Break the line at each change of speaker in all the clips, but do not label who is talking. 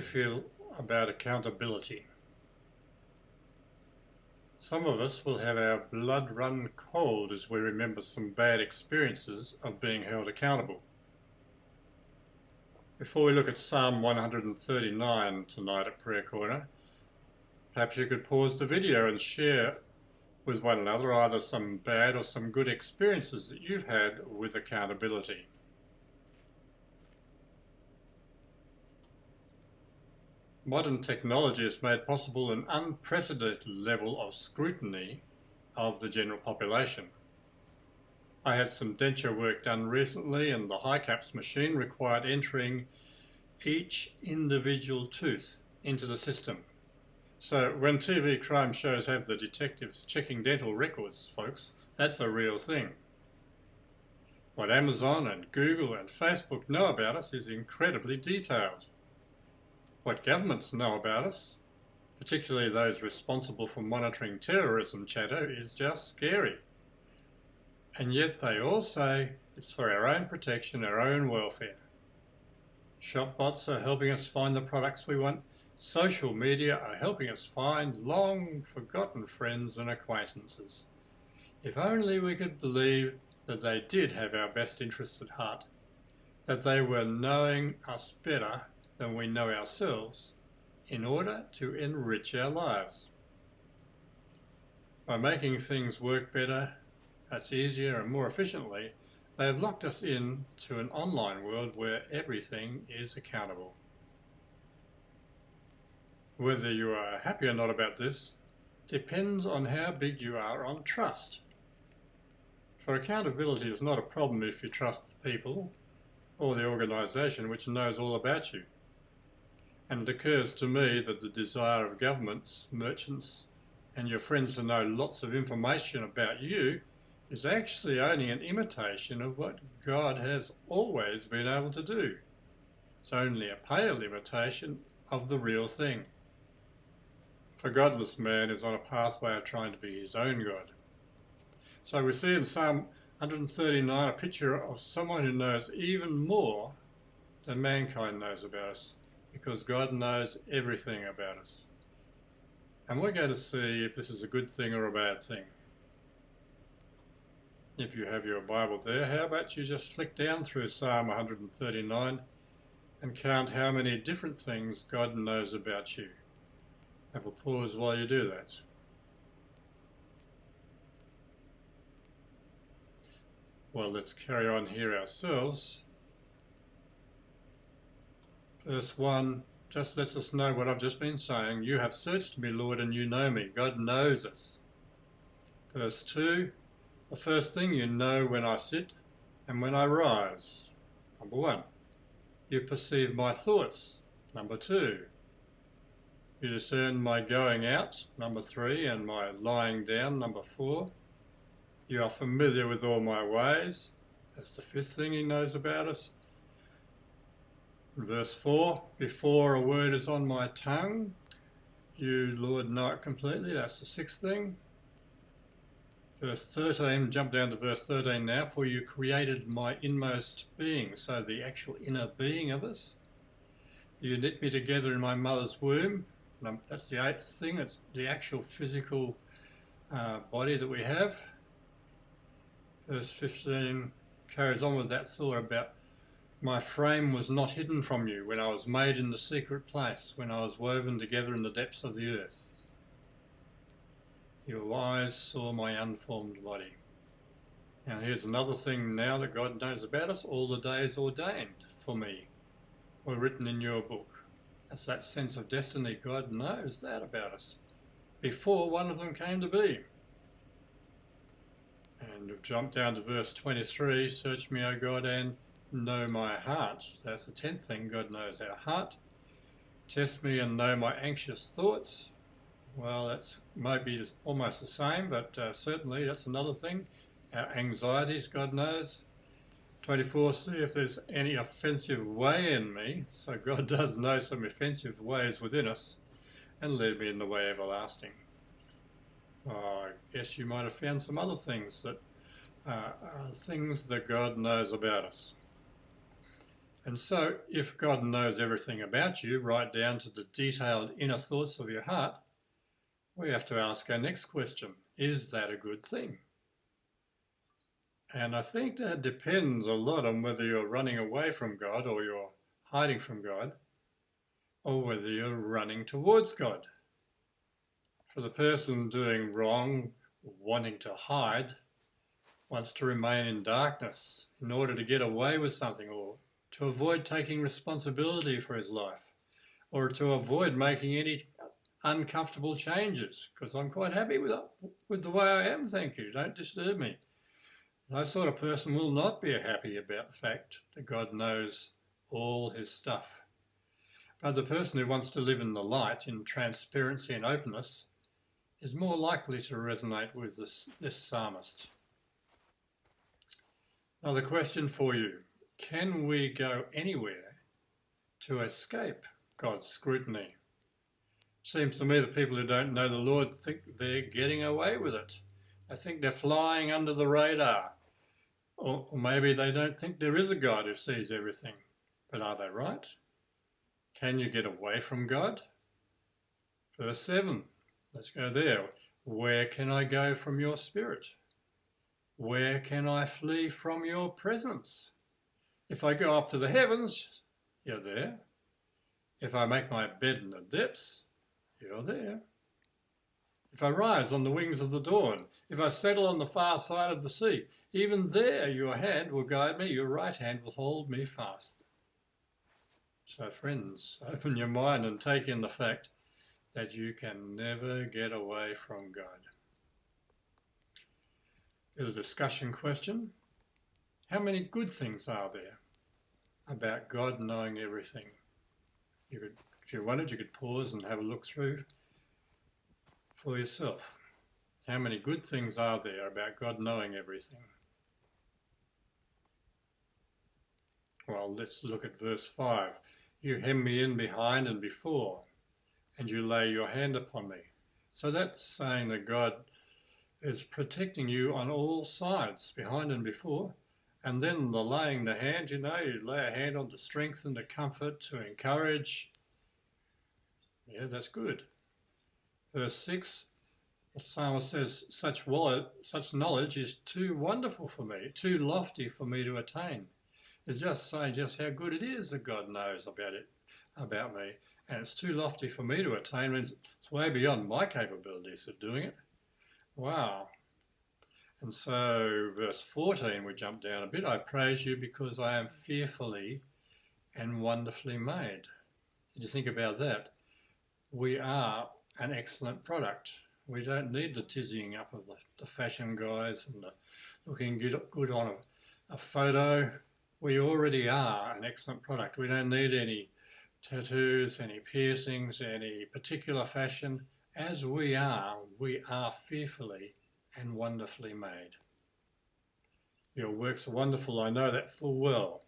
feel about accountability? Some of us will have our blood run cold as we remember some bad experiences of being held accountable. Before we look at Psalm 139 tonight at Prayer Corner, perhaps you could pause the video and share with one another either some bad or some good experiences that you've had with accountability. Modern technology has made possible an unprecedented level of scrutiny of the general population. I had some denture work done recently, and the HiCaps machine required entering each individual tooth into the system. So when TV crime shows have the detectives checking dental records, folks, that's a real thing. What Amazon and Google and Facebook know about us is incredibly detailed. What governments know about us, particularly those responsible for monitoring terrorism chatter, is just scary. And yet they all say it's for our own protection, our own welfare. Shop bots are helping us find the products we want. Social media are helping us find long forgotten friends and acquaintances. If only we could believe that they did have our best interests at heart, that they were knowing us better than we know ourselves in order to enrich our lives. By making things work better, that's easier and more efficiently, they have locked us into an online world where everything is accountable. Whether you are happy or not about this depends on how big you are on trust. For accountability is not a problem if you trust the people or the organisation which knows all about you. And it occurs to me that the desire of governments, merchants, and your friends to know lots of information about you is actually only an imitation of what God has always been able to do. It's only a pale imitation of the real thing. For godless man is on a pathway of trying to be his own God. So we see in Psalm 139 a picture of someone who knows even more than mankind knows about us, because God knows everything about us. And we're going to see if this is a good thing or a bad thing. If you have your Bible there, how about you just flick down through Psalm 139 and count how many different things God knows about you. Have a pause while you do that. Well, let's carry on here ourselves. Verse 1 just lets us know what I've just been saying. You have searched me, Lord, and you know me. God knows us. Verse 2, the first thing you know when I sit and when I rise. Number 1. You perceive my thoughts. Number 2. You discern my going out. Number 3. And my lying down. Number 4. You are familiar with all my ways. That's the 5th thing he knows about us. Verse 4, before a word is on my tongue, you, Lord, know it completely. That's the 6th thing. Verse 13, jump down to verse 13 now. For you created my inmost being, so the actual inner being of us. You knit me together in my mother's womb. That's the 8th thing. It's the actual physical body that we have. Verse 15 carries on with that thought about my frame was not hidden from you when I was made in the secret place, when I was woven together in the depths of the earth. Your eyes saw my unformed body. Now here's another thing now that God knows about us. All the days ordained for me were written in your book. That's that sense of destiny. God knows that about us before one of them came to be. And we've jumped down to verse 23. Search me, O God, and know my heart. That's the 10th thing. God knows our heart. Test me and know my anxious thoughts. Well, that's maybe almost the same, but certainly that's another thing. Our anxieties, God knows. 24, see if there's any offensive way in me. So God does know some offensive ways within us, and lead me in the way everlasting. I guess you might have found some other things that are things that God knows about us. And so, if God knows everything about you, right down to the detailed inner thoughts of your heart, we have to ask our next question: is that a good thing? And I think that depends a lot on whether you're running away from God or you're hiding from God, or whether you're running towards God. For the person doing wrong, wanting to hide, wants to remain in darkness in order to get away with something, or to avoid taking responsibility for his life, or to avoid making any uncomfortable changes, because I'm quite happy with the way I am, thank you, don't disturb me. That sort of person will not be happy about the fact that God knows all his stuff. But the person who wants to live in the light, in transparency and openness, is more likely to resonate with this psalmist. Now the question for you: can we go anywhere to escape God's scrutiny? Seems to me that people who don't know the Lord think they're getting away with it. They think they're flying under the radar. Or maybe they don't think there is a God who sees everything. But are they right? Can you get away from God? Verse 7, let's go there. Where can I go from your spirit? Where can I flee from your presence? If I go up to the heavens, you're there. If I make my bed in the depths, you're there. If I rise on the wings of the dawn, if I settle on the far side of the sea, even there your hand will guide me, your right hand will hold me fast. So friends, open your mind and take in the fact that you can never get away from God. There's a discussion question. How many good things are there about God knowing everything? If you wanted, you could pause and have a look through for yourself. How many good things are there about God knowing everything? Well, let's look at verse 5. You hem me in behind and before, and you lay your hand upon me. So that's saying that God is protecting you on all sides, behind and before. And then the laying the hand, you lay a hand on to strengthen, to comfort, to encourage. Yeah, that's good. Verse 6, the psalmist says, such knowledge is too wonderful for me, too lofty for me to attain. It's just saying just how good it is that God knows about me. And it's too lofty for me to attain. It's way beyond my capabilities of doing it. Wow. And so verse 14, we jump down a bit. I praise you because I am fearfully and wonderfully made. Did you think about that? We are an excellent product. We don't need the tizzying up of the fashion guys and the looking good on a photo. We already are an excellent product. We don't need any tattoos, any piercings, any particular fashion. As we are fearfully and wonderfully made. Your works are wonderful, I know that full well.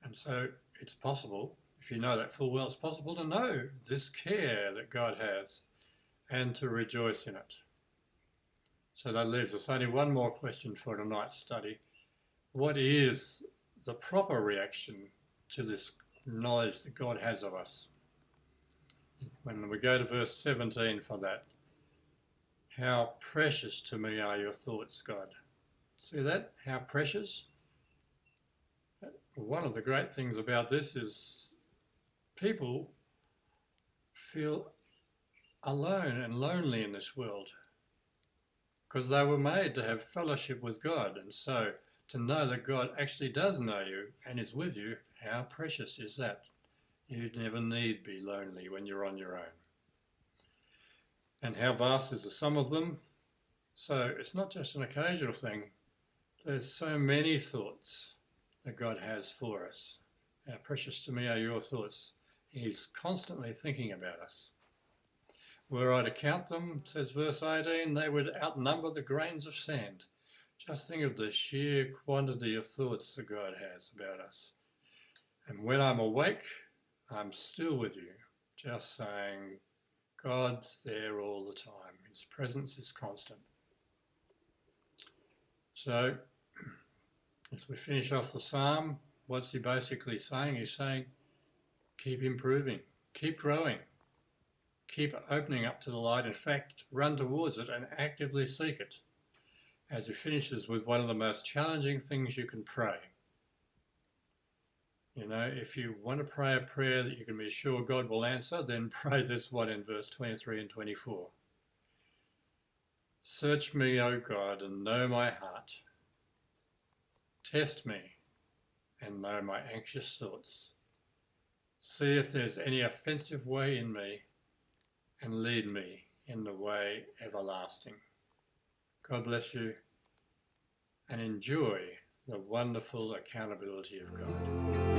And so it's possible, if you know that full well, it's possible to know this care that God has and to rejoice in it. So that leaves us only one more question for tonight's study. What is the proper reaction to this knowledge that God has of us? When we go to verse 17 for that, how precious to me are your thoughts, God. See that? How precious? One of the great things about this is people feel alone and lonely in this world because they were made to have fellowship with God. And so to know that God actually does know you and is with you, how precious is that? You never need be lonely when you're on your own. And how vast is the sum of them? So it's not just an occasional thing. There's so many thoughts that God has for us. How precious to me are your thoughts. He's constantly thinking about us. Were I to count them, says verse 18, they would outnumber the grains of sand. Just think of the sheer quantity of thoughts that God has about us. And when I'm awake, I'm still with you, just saying, God's there all the time. His presence is constant. So, as we finish off the psalm, what's he basically saying? He's saying, keep improving, keep growing, keep opening up to the light. In fact, run towards it and actively seek it. As he finishes with one of the most challenging things you can pray. You know, if you want to pray a prayer that you can be sure God will answer, then pray this one in verse 23 and 24. Search me, O God, and know my heart. Test me and know my anxious thoughts. See if there's any offensive way in me, and lead me in the way everlasting. God bless you, and enjoy the wonderful accountability of God.